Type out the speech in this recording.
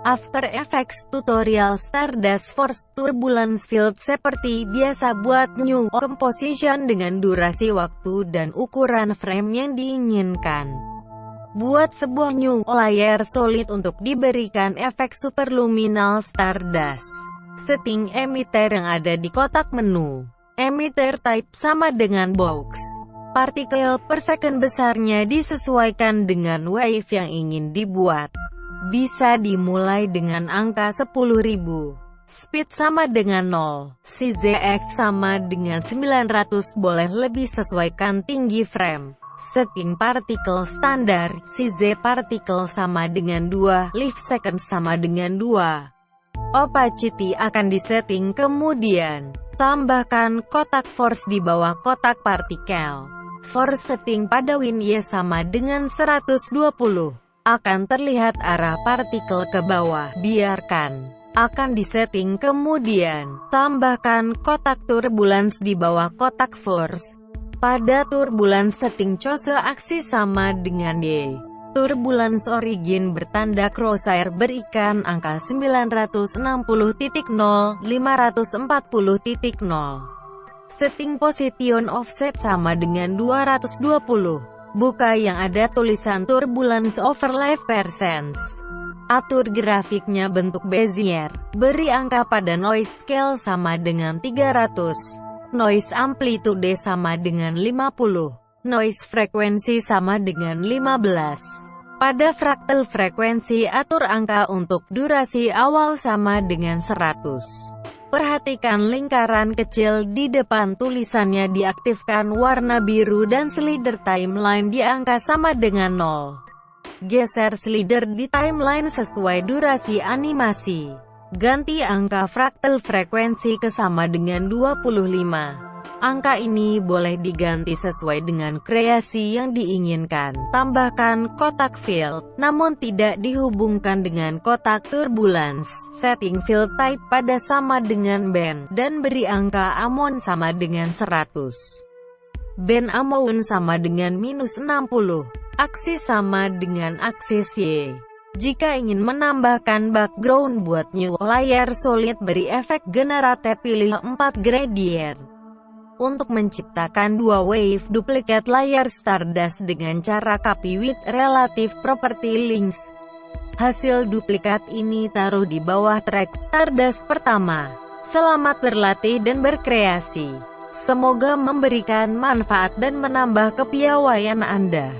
After Effects Tutorial Stardust Force Turbulence Field seperti biasa buat new composition dengan durasi waktu dan ukuran frame yang diinginkan. Buat sebuah new layer solid untuk diberikan efek superluminal Stardust. Setting emitter yang ada di kotak menu. Emitter type sama dengan box. Partikel per second besarnya disesuaikan dengan wave yang ingin dibuat. Bisa dimulai dengan angka 10.000. Speed sama dengan 0. CZX sama dengan 900, boleh lebih sesuaikan tinggi frame. Setting partikel standar. CZ partikel sama dengan 2. Lift second sama dengan 2. Opacity akan disetting kemudian. Tambahkan kotak force di bawah kotak partikel. Force setting pada win Y sama dengan 120. Akan terlihat arah partikel ke bawah. Biarkan. Akan disetting kemudian. Tambahkan kotak turbulence di bawah kotak force. Pada turbulence setting chose aksis sama dengan Y. Turbulence origin bertanda crosshair berikan angka 960.0, 540.0. Setting position offset sama dengan 220. Buka yang ada tulisan turbulence overlap %. Atur grafiknya bentuk Bezier. Beri angka pada noise scale sama dengan 300. Noise amplitude sama dengan 50. Noise frekuensi sama dengan 15. Pada fractal frekuensi atur angka untuk durasi awal sama dengan 100. Perhatikan lingkaran kecil di depan tulisannya diaktifkan warna biru dan slider timeline di angka sama dengan 0. Geser slider di timeline sesuai durasi animasi. Ganti angka fractal frekuensi ke sama dengan 25. Angka ini boleh diganti sesuai dengan kreasi yang diinginkan. Tambahkan kotak field, namun tidak dihubungkan dengan kotak turbulence. Setting field type pada sama dengan band, dan beri angka amount sama dengan 100. Band amount sama dengan -60. Aksis sama dengan aksis Y. Jika ingin menambahkan background buat new layer solid beri efek generate pilih 4 gradient. Untuk menciptakan 2 wave duplicate layer Stardust dengan cara copy with relative property links. Hasil duplikat ini taruh di bawah track Stardust pertama. Selamat berlatih dan berkreasi. Semoga memberikan manfaat dan menambah kepiawaian Anda.